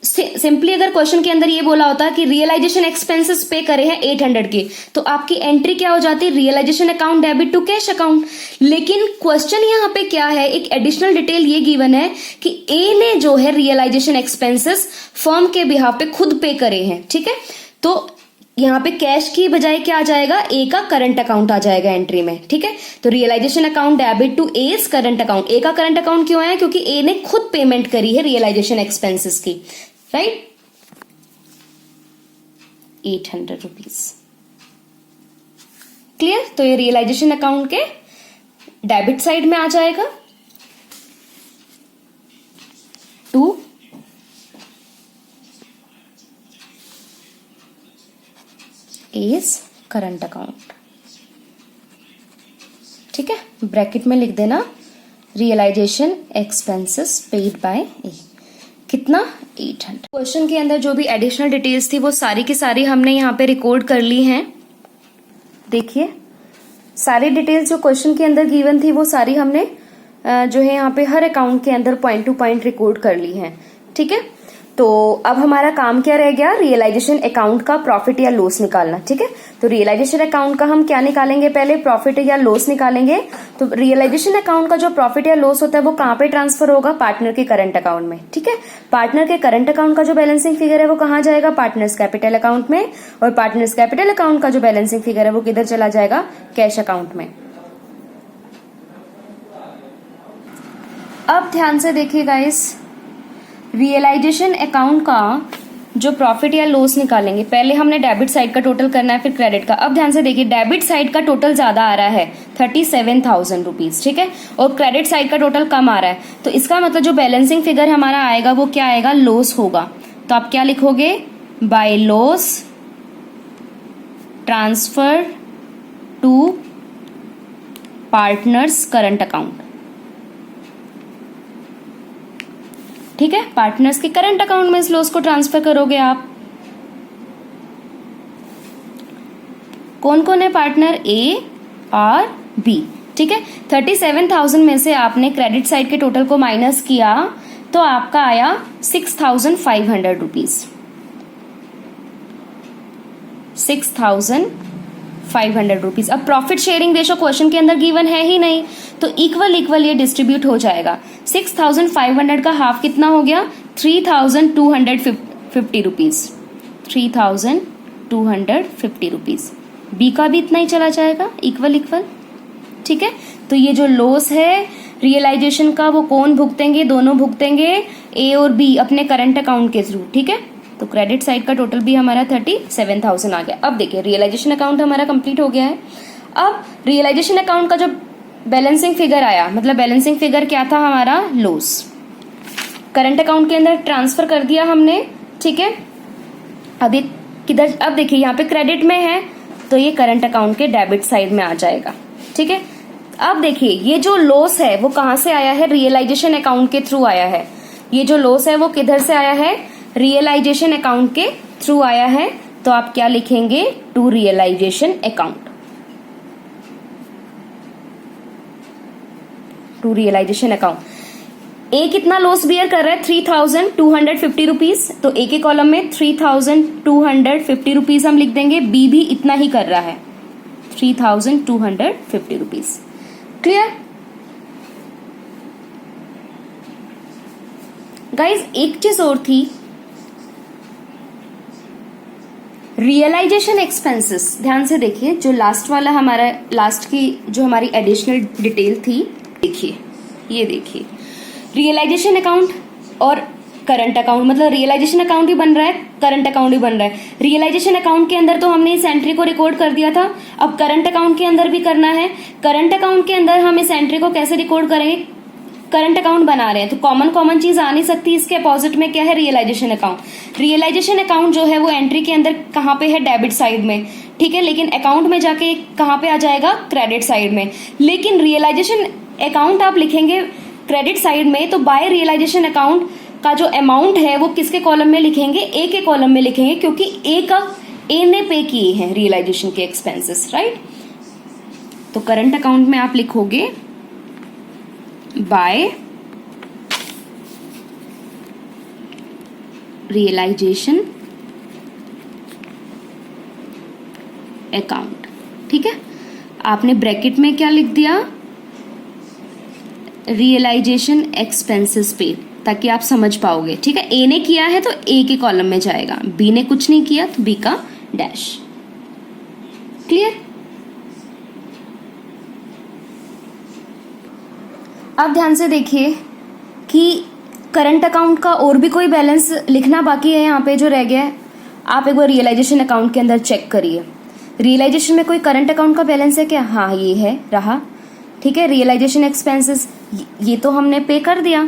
सिंपली अगर क्वेश्चन के अंदर ये बोला होता कि रियलाइजेशन एक्सपेंसेस पे करे हैं 800 के, तो आपकी एंट्री क्या हो जाती, realisation account debit to cash account. लेकिन क्वेश्चन यहाँ पे क्या है, एक एडिशनल डिटेल ये गिवन है कि ए ने जो है रियलाइजेशन एक्सपेंसेस फर्म के बिहाफ पे खुद पे करे हैं, ठीक है। तो यहाँ पे कैश की बजाय क्या आ जाएगा, ए का करंट अकाउंट आ जाएगा एंट्री में, ठीक है। तो realisation account debit to A's current account. A का करंट अकाउंट क्यों आया, क्योंकि ए ने खुद पेमेंट करी है रियलाइजेशन एक्सपेंसेस की, राइट। 800 rupees clear. तो ये रियलाइजेशन अकाउंट के डेबिट साइड में आ जाएगा, टू इज करंट अकाउंट, ठीक है। ब्रैकेट में लिख देना रियलाइजेशन एक्सपेंसेस पेड बाय ए, कितना 800। क्वेश्चन के अंदर जो भी एडिशनल डिटेल्स थी वो सारी की सारी हमने यहाँ पे रिकॉर्ड कर ली हैं। देखिए सारी डिटेल्स जो क्वेश्चन के अंदर गिवन थी वो सारी हमने जो है यहाँ पे हर अकाउंट के अंदर पॉइंट टू पॉइंट रिकॉर्ड कर ली हैं, ठीक है। तो अब हमारा काम क्या रह गया, रियलाइजेशन अकाउंट का प्रॉफिट या लॉस निकालना, ठीक है। तो रियलाइजेशन अकाउंट का हम क्या निकालेंगे, पहले प्रॉफिट या लॉस निकालेंगे। तो रियलाइजेशन अकाउंट का जो प्रॉफिट या लॉस होता है वो कहाँ पे ट्रांसफर होगा, पार्टनर के करंट अकाउंट में, ठीक है। पार्टनर के करंट अकाउंट का जो बैलेंसिंग फिगर है वो कहाँ जाएगा, पार्टनर्स कैपिटल अकाउंट में। और पार्टनर्स कैपिटल अकाउंट का जो बैलेंसिंग फिगर है वो किधर चला जाएगा, कैश अकाउंट में। अब ध्यान से देखिए गाइस, रियलाइजेशन अकाउंट का जो प्रॉफिट या लॉस निकालेंगे, पहले हमने डेबिट साइड का टोटल करना है फिर क्रेडिट का। अब ध्यान से देखिए, डेबिट साइड का टोटल ज्यादा आ रहा है 37,000 रुपीज, ठीक है। और क्रेडिट साइड का टोटल कम आ रहा है, तो इसका मतलब जो बैलेंसिंग फिगर हमारा आएगा वो क्या आएगा, लॉस होगा। तो आप क्या लिखोगे, by loss transfer to partners current account, ठीक है। पार्टनर्स के करंट अकाउंट में इस लॉस को ट्रांसफर करोगे आप। कौन कौन है पार्टनर, ए और बी, ठीक है। 37,000 में से आपने क्रेडिट साइड के टोटल को माइनस किया तो आपका आया 6,500 रुपीज, 6,500 रुपीज। अब प्रॉफिट शेयरिंग रेशो क्वेश्चन के अंदर गिवन है ही नहीं, तो इक्वल इक्वल ये डिस्ट्रीब्यूट हो जाएगा। 6,500 का हाफ कितना हो गया, 3,250 रुपीज, 3,250 रुपीज। बी का भी इतना ही चला जाएगा, इक्वल इक्वल, ठीक है। तो ये जो लॉस है रियलाइजेशन का वो कौन भुगतेंगे, दोनों भुगतेंगे, ए और बी अपने करंट अकाउंट के थ्रू, ठीक है। तो क्रेडिट साइड का टोटल भी हमारा 37,000 आ गया। अब देखिए रियलाइजेशन अकाउंट हमारा कंप्लीट हो गया है। अब रियलाइजेशन अकाउंट का जो बैलेंसिंग फिगर आया, मतलब बैलेंसिंग फिगर क्या था हमारा, लॉस, करंट अकाउंट के अंदर ट्रांसफर कर दिया हमने, ठीक है। अभी किधर, अब देखिए यहाँ पे क्रेडिट में है तो ये करंट अकाउंट के डेबिट साइड में आ जाएगा, ठीक है। अब देखिए ये जो लॉस है वो कहां से आया है, रियलाइजेशन अकाउंट के थ्रू आया है। ये जो लॉस है वो किधर से आया है, रियलाइजेशन अकाउंट के थ्रू आया है। तो आप क्या लिखेंगे, to realisation account, to realisation account. A कितना लॉस बियर कर रहा है, 3250 रुपीज, तो ए के कॉलम में 3250 रुपीज हम लिख देंगे। बी भी इतना ही कर रहा है, 3250 रुपीज। क्लियर गाइज, एक चीज और थी, रियलाइजेशन एक्सपेंसेस। ध्यान से देखिए, जो लास्ट वाला हमारा, लास्ट की जो हमारी एडिशनल डिटेल थी, देखिए ये देखिए, रियलाइजेशन अकाउंट और करंट अकाउंट, मतलब रियलाइजेशन अकाउंट भी बन रहा है, करंट अकाउंट भी बन रहा है। रियलाइजेशन अकाउंट के अंदर तो हमने इस एंट्री को रिकॉर्ड कर दिया था, अब करंट अकाउंट के अंदर भी करना है। करंट अकाउंट के अंदर हम इस एंट्री को कैसे रिकॉर्ड करेंगे, करंट अकाउंट बना रहे हैं तो कॉमन चीज आ नहीं सकती, इसके अपोजिट में क्या है, रियलाइजेशन अकाउंट। रियलाइजेशन अकाउंट जो है वो एंट्री के अंदर कहां पे है, डेबिट साइड में, ठीक है, लेकिन अकाउंट में जाके कहां पे आ जाएगा, क्रेडिट साइड में। लेकिन रियलाइजेशन अकाउंट आप लिखेंगे क्रेडिट साइड में, तो बाय रियलाइजेशन अकाउंट का जो अमाउंट है वो किसके कॉलम में लिखेंगे, ए के कॉलम में लिखेंगे, क्योंकि ए ने पे किए हैं रियलाइजेशन के एक्सपेंसेस, राइट। तो करंट अकाउंट में आप लिखोगे बाय रियलाइजेशन अकाउंट, ठीक है। आपने ब्रैकेट में क्या लिख दिया, रियलाइजेशन एक्सपेंसेस पे, ताकि आप समझ पाओगे, ठीक है। ए ने किया है तो ए के कॉलम में जाएगा, बी ने कुछ नहीं किया तो बी का डैश। क्लियर। अब ध्यान से देखिए कि करंट अकाउंट का और भी कोई बैलेंस लिखना बाकी है यहाँ पे जो रह गया है। आप एक बार रियलाइजेशन अकाउंट के अंदर चेक करिए, रियलाइजेशन में कोई करंट अकाउंट का बैलेंस है क्या, हाँ ये है, रहा, ठीक है। रियलाइजेशन एक्सपेंसेस ये तो हमने पे कर दिया,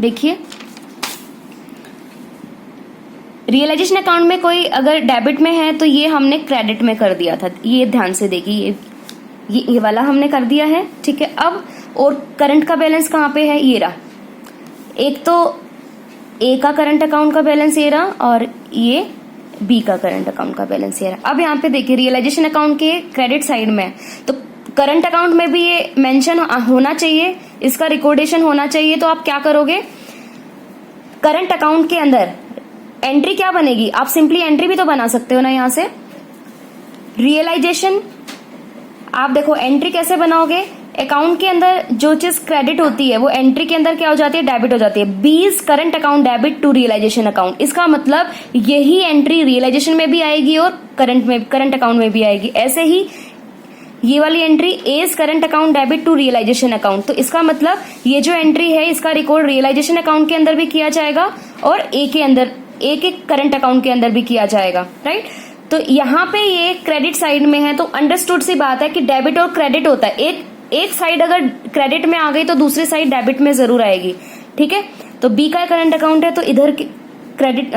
देखिए रियलाइजेशन अकाउंट में कोई अगर डेबिट में है तो ये हमने क्रेडिट में कर दिया था, ये ध्यान से देखिए, ये वाला हमने कर दिया है, ठीक है। अब और करंट का बैलेंस कहाँ पे है, ये रहा, एक तो ए का करंट अकाउंट का बैलेंस ये रहा और ये बी का करंट अकाउंट का बैलेंस ये रहा। अब यहाँ पे देखिए रियलाइजेशन अकाउंट के क्रेडिट साइड में, तो करंट अकाउंट में भी ये मेंशन होना चाहिए, इसका रिकॉर्डेशन होना चाहिए। तो आप क्या करोगे, करंट अकाउंट के अंदर एंट्री क्या बनेगी, आप सिंपली एंट्री भी तो बना सकते हो ना, यहां से रियलाइजेशन। आप देखो एंट्री कैसे बनाओगे, अकाउंट के अंदर जो चीज क्रेडिट होती है वो एंट्री के अंदर क्या हो जाती है, डेबिट हो जाती है। B's current account debit to realisation account, इसका मतलब यही एंट्री रियलाइजेशन में भी आएगी और करंट अकाउंट में भी आएगी। ऐसे ही ये वाली entry A's current account debit to realisation account, तो इसका मतलब ये जो एंट्री है इसका रिकॉर्ड रियलाइजेशन अकाउंट के अंदर भी किया जाएगा और ए के करंट अकाउंट के अंदर भी किया जाएगा, राइट। तो यहाँ पे ये क्रेडिट साइड में है, तो अंडरस्टूड सी बात है कि डेबिट और क्रेडिट होता है, एक साइड अगर क्रेडिट में आ गई तो दूसरी साइड डेबिट में जरूर आएगी, ठीक है। तो बी का करंट अकाउंट है तो इधर क्रेडिट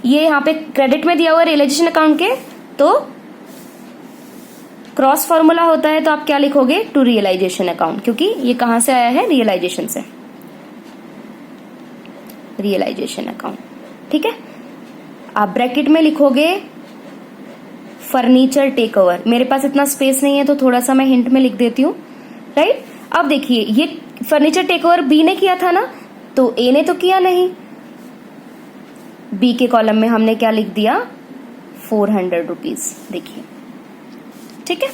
ये यहाँ पे क्रेडिट में दिया हुआ रियलाइजेशन अकाउंट के, तो क्रॉस फॉर्मूला होता है, तो आप क्या लिखोगे, टू रियलाइजेशन अकाउंट, क्योंकि ये कहां से आया है, रियलाइजेशन से, रियलाइजेशन अकाउंट, ठीक है। आप ब्रैकेट में लिखोगे फर्नीचर टेक ओवर, मेरे पास इतना स्पेस नहीं है तो थोड़ा सा मैं हिंट में लिख देती हूँ, राइट। अब देखिए ये फर्नीचर टेक ओवर बी ने किया था ना, तो ए ने तो किया नहीं, बी के कॉलम में हमने क्या लिख दिया, 400 रुपीज, देखिए, ठीक है,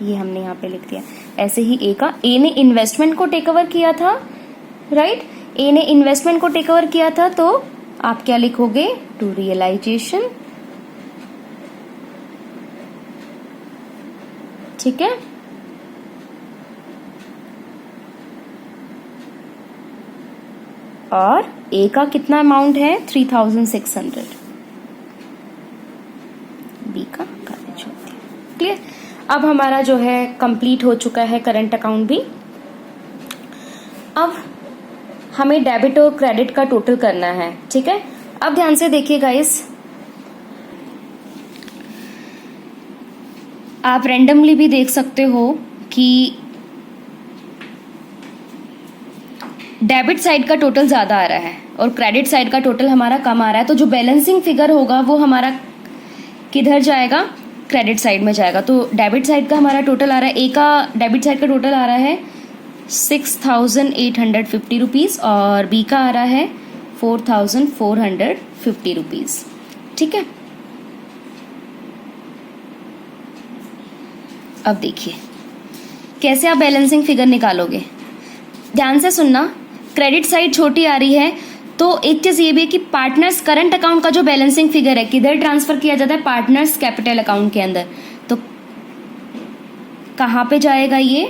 ये हमने यहाँ पे लिख दिया। ऐसे ही ए ने इन्वेस्टमेंट को टेक ओवर किया था, राइट, ए ने इन्वेस्टमेंट को टेक ओवर किया था, तो आप क्या लिखोगे, टू रियलाइजेशन, ठीक है। और ए का कितना अमाउंट है, 3600, बी का क्लियर। अब हमारा जो है कंप्लीट हो चुका है करंट अकाउंट भी। अब हमें डेबिट और क्रेडिट का टोटल करना है, ठीक है। अब ध्यान से देखिए गाइस, आप रैंडमली भी देख सकते हो कि डेबिट साइड का टोटल ज़्यादा आ रहा है और क्रेडिट साइड का टोटल हमारा कम आ रहा है, तो जो बैलेंसिंग फिगर होगा वो हमारा किधर जाएगा, क्रेडिट साइड में जाएगा। तो डेबिट साइड का हमारा टोटल आ रहा है, ए का डेबिट साइड का टोटल आ रहा है 6,850 रुपीज़ और बी का आ रहा है 4,450 रुपीज़। ठीक है, अब देखिए कैसे आप बैलेंसिंग फिगर निकालोगे। ध्यान से सुनना, क्रेडिट साइड छोटी आ रही है तो एक चीज ये भी है कि पार्टनर्स करंट अकाउंट का जो बैलेंसिंग फिगर है किधर ट्रांसफर किया जाता है, पार्टनर्स कैपिटल अकाउंट के अंदर। तो कहाँ पे जाएगा ये,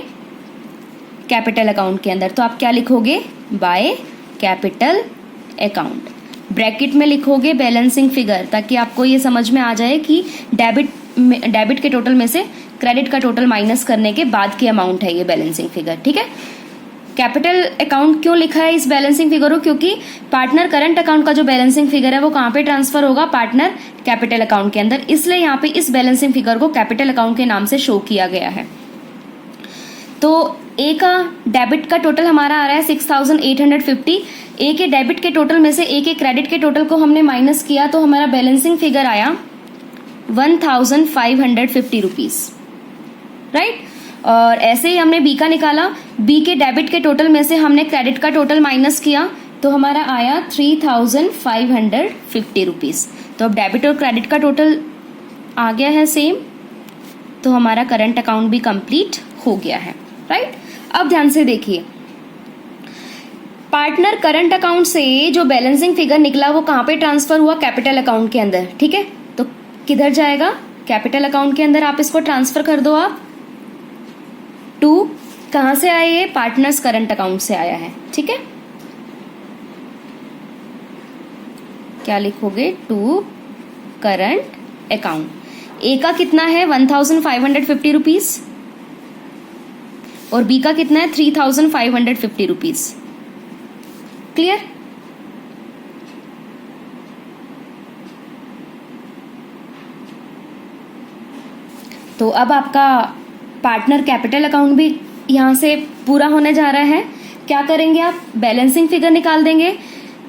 कैपिटल अकाउंट के अंदर। तो आप क्या लिखोगे, बाय कैपिटल अकाउंट, ब्रैकेट में लिखोगे बैलेंसिंग फिगर, ताकि आपको ये समझ में आ जाए कि डेबिट के टोटल में से क्रेडिट का टोटल माइनस करने के बाद की अमाउंट है ये बैलेंसिंग फिगर। ठीक है, कैपिटल अकाउंट क्यों लिखा है इस बैलेंसिंग फिगर को, क्योंकि पार्टनर करंट अकाउंट का जो बैलेंसिंग फिगर है वो कहाँ पे ट्रांसफर होगा, पार्टनर कैपिटल अकाउंट के अंदर, इसलिए यहाँ पे इस बैलेंसिंग फिगर को कैपिटल अकाउंट के नाम से शो किया गया है। तो ए का डेबिट का टोटल हमारा आ रहा है 6,850। ए के डेबिट के टोटल में से ए के क्रेडिट के टोटल को हमने माइनस किया तो हमारा बैलेंसिंग फिगर आया 1,550 रुपीज, राइट। और ऐसे ही हमने बी का निकाला, बी के डेबिट के टोटल में से हमने क्रेडिट का टोटल माइनस किया तो हमारा आया 3,550 रुपीज। तो अब डेबिट और क्रेडिट का टोटल आ गया है सेम, तो हमारा करंट अकाउंट भी कंप्लीट हो गया है, राइट। अब ध्यान से देखिए, पार्टनर करंट अकाउंट से जो बैलेंसिंग फिगर निकला वो कहाँ पे ट्रांसफर हुआ, कैपिटल अकाउंट के अंदर। ठीक है, तो किधर जाएगा, कैपिटल अकाउंट के अंदर आप इसको ट्रांसफर कर दो। आप 2 कहाँ से आए, ये पार्टनर्स करंट अकाउंट से आया है। ठीक है, क्या लिखोगे, 2 करंट अकाउंट। ए का कितना है 1,550 रुपीज और बी का कितना है 3,550 रुपीज। क्लियर, तो अब आपका पार्टनर कैपिटल अकाउंट भी यहां से पूरा होने जा रहा है। क्या करेंगे आप, बैलेंसिंग फिगर निकाल देंगे।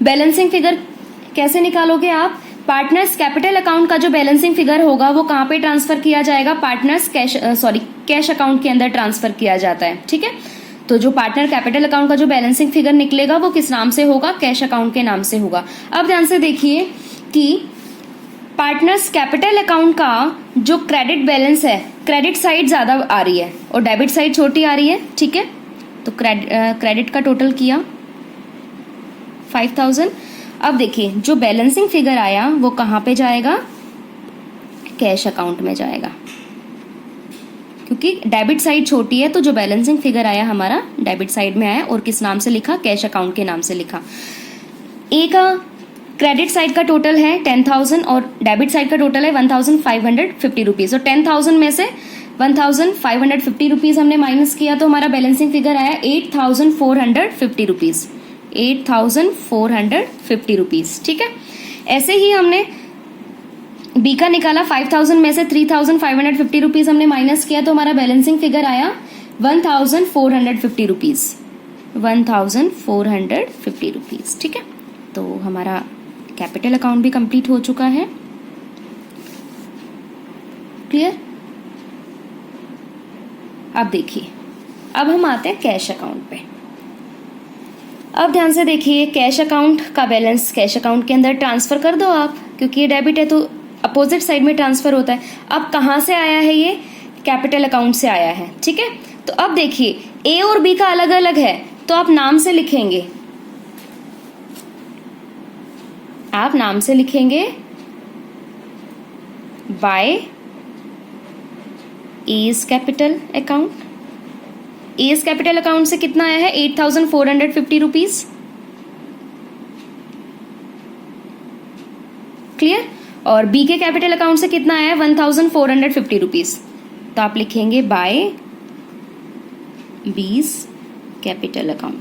बैलेंसिंग फिगर कैसे निकालोगे आप, पार्टनर्स कैपिटल अकाउंट का जो बैलेंसिंग फिगर होगा वो कहाँ पे ट्रांसफर किया जाएगा, पार्टनर्स कैश अकाउंट के अंदर ट्रांसफर किया जाता है। ठीक है, तो जो पार्टनर कैपिटल अकाउंट का जो बैलेंसिंग फिगर निकलेगा वो किस नाम से होगा, कैश अकाउंट के नाम से होगा। अब ध्यान से देखिए कि पार्टनर्स कैपिटल अकाउंट का जो क्रेडिट बैलेंस है, क्रेडिट साइड ज्यादा आ रही है और डेबिट साइड छोटी आ रही है। ठीक है, तो क्रेडिट का टोटल किया 5,000। अब देखिए जो बैलेंसिंग फिगर आया वो कहाँ पे जाएगा, कैश अकाउंट में जाएगा, क्योंकि डेबिट साइड छोटी है तो जो बैलेंसिंग फिगर आया हमारा डेबिट साइड में आया और किस नाम से लिखा, कैश अकाउंट के नाम से लिखा। ए का क्रेडिट साइड का टोटल है 10,000 और डेबिट साइड का टोटल है 1,550 रुपीज। और 10,000 में से 1,550 रुपीज हमने माइनस किया तो हमारा बैलेंसिंग फिगर आया 8,450 रुपीज, 8,450 रुपीज। ठीक है, ऐसे ही हमने बी का निकाला, 5,000 में से 3,550 रुपीज हमने माइनस किया तो हमारा बैलेंसिंग फिगर आया 1,450 रुपीज, 1,450 रुपीज। ठीक है, तो हमारा कैपिटल अकाउंट भी कंप्लीट हो चुका है। क्लियर, अब देखिए, अब हम आते हैं कैश अकाउंट पे। अब ध्यान से देखिए, कैश अकाउंट का बैलेंस कैश अकाउंट के अंदर ट्रांसफर कर दो आप, क्योंकि ये डेबिट है तो अपोजिट साइड में ट्रांसफर होता है। अब कहाँ से आया है, ये कैपिटल अकाउंट से आया है। ठीक है, तो अब देखिए ए और बी का अलग अलग है तो आप नाम से लिखेंगे, आप नाम से लिखेंगे by A's capital account. A's capital account से कितना आया है 8,450 रुपीज। क्लियर, और बी के कैपिटल अकाउंट से कितना आया है 1,450 रुपीज। तो आप लिखेंगे बाय बीज कैपिटल अकाउंट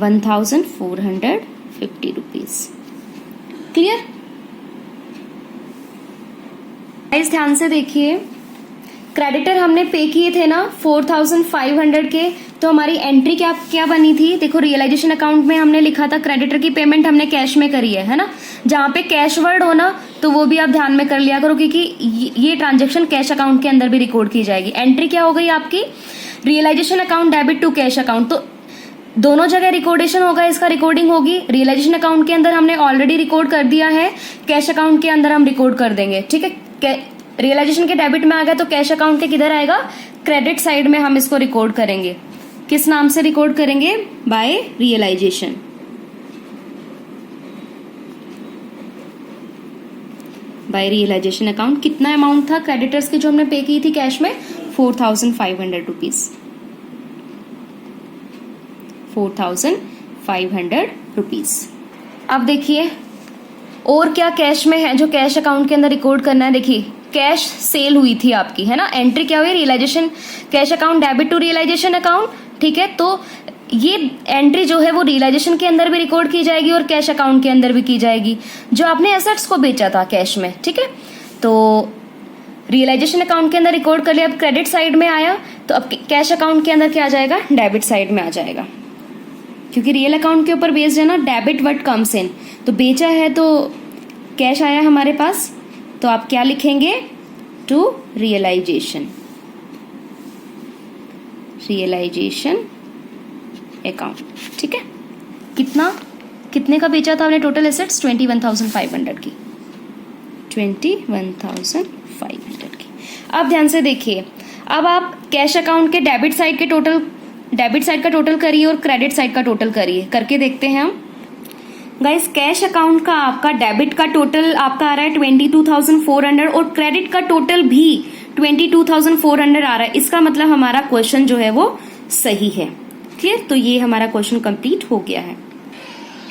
1,450 रुपीज। क्लियर, ध्यान से देखिए, क्रेडिटर हमने पे किए थे ना 4500 के, तो हमारी एंट्री क्या क्या बनी थी? देखो रियलाइजेशन अकाउंट में हमने लिखा था क्रेडिटर की पेमेंट हमने कैश में करी है ना। जहां पे कैश वर्ड हो ना तो वो भी आप ध्यान में कर लिया करो, क्योंकि ये ट्रांजेक्शन कैश अकाउंट के अंदर भी रिकॉर्ड की जाएगी। एंट्री क्या हो गई आपकी? Realisation account debit to cash account, तो दोनों जगह रिकॉर्डेशन होगा, इसका रिकॉर्डिंग होगी। रियलाइजेशन अकाउंट के अंदर हमने ऑलरेडी रिकॉर्ड कर दिया है, कैश अकाउंट के अंदर हम रिकॉर्ड कर देंगे, ठीक है। रियलाइजेशन के डेबिट में आ गया तो कैश अकाउंट के किधर आएगा? क्रेडिट साइड में हम इसको रिकॉर्ड करेंगे। किस नाम से रिकॉर्ड करेंगे? By realisation. By realisation account कितना अमाउंट था क्रेडिटर्स की जो हमने पे की थी कैश में? 4500 रुपीज। 4500 रुपीज। अब देखिए और क्या कैश में है जो कैश अकाउंट के अंदर रिकॉर्ड करना है। देखिए कैश सेल हुई थी आपकी, है ना। एंट्री क्या हुई? Realisation cash account debit to realisation account, ठीक है। तो ये एंट्री जो है वो रियलाइजेशन के अंदर भी रिकॉर्ड की जाएगी और कैश अकाउंट के अंदर भी की जाएगी, जो आपने एसेट्स को बेचा था कैश में, ठीक है। तो रियलाइजेशन अकाउंट के अंदर रिकॉर्ड कर लिया। अब क्रेडिट साइड में आया तो अब कैश अकाउंट के अंदर क्या आ जाएगा? डेबिट साइड में आ जाएगा, क्योंकि रियल अकाउंट के ऊपर बेस्ड है ना। डेबिट व्हाट कम्स इन, तो बेचा है तो कैश आया हमारे पास, तो आप क्या लिखेंगे? टू रियलाइजेशन, रियलाइजेशन अकाउंट, ठीक है। कितने का बेचा था आपने टोटल एसेट्स? 21,500 की, 21,500 की। अब ध्यान से देखिए, अब आप कैश अकाउंट के डेबिट साइड का टोटल करिए और क्रेडिट साइड का टोटल करिए, करके देखते हैं हम। गाइस कैश अकाउंट का आपका डेबिट का टोटल आपका आ रहा है 22,400 और क्रेडिट का टोटल भी 22,400 आ रहा है। इसका मतलब हमारा क्वेश्चन जो है वो सही है। क्लियर? तो ये हमारा क्वेश्चन कंप्लीट हो गया है।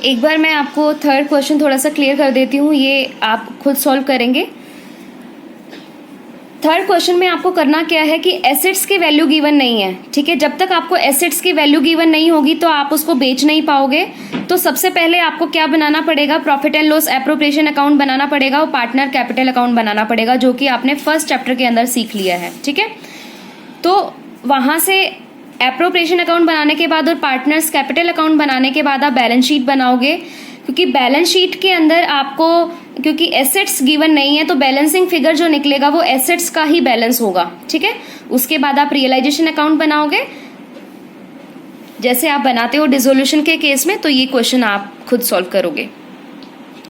एक बार मैं आपको थर्ड क्वेश्चन थोड़ा सा क्लियर कर देती हूँ, ये आप खुद सॉल्व करेंगे। थर्ड क्वेश्चन में आपको करना क्या है कि एसेट्स की वैल्यू गिवन नहीं है, ठीक है। जब तक आपको एसेट्स की वैल्यू गिवन नहीं होगी तो आप उसको बेच नहीं पाओगे। तो सबसे पहले आपको क्या बनाना पड़ेगा? Profit and loss appropriation account बनाना पड़ेगा और पार्टनर कैपिटल अकाउंट बनाना पड़ेगा, जो कि आपने फर्स्ट चैप्टर के अंदर सीख लिया है, ठीक है। तो वहां से एप्रोप्रिएशन अकाउंट बनाने के बाद और पार्टनर्स कैपिटल अकाउंट बनाने के बाद आप बैलेंस शीट बनाओगे, क्योंकि बैलेंस शीट के अंदर आपको, क्योंकि एसेट्स गिवन नहीं है तो बैलेंसिंग फिगर जो निकलेगा वो एसेट्स का ही बैलेंस होगा, ठीक है। उसके बाद आप रियलाइजेशन अकाउंट बनाओगे, जैसे आप बनाते हो डिसोल्यूशन के केस में। तो ये क्वेश्चन आप खुद सॉल्व करोगे।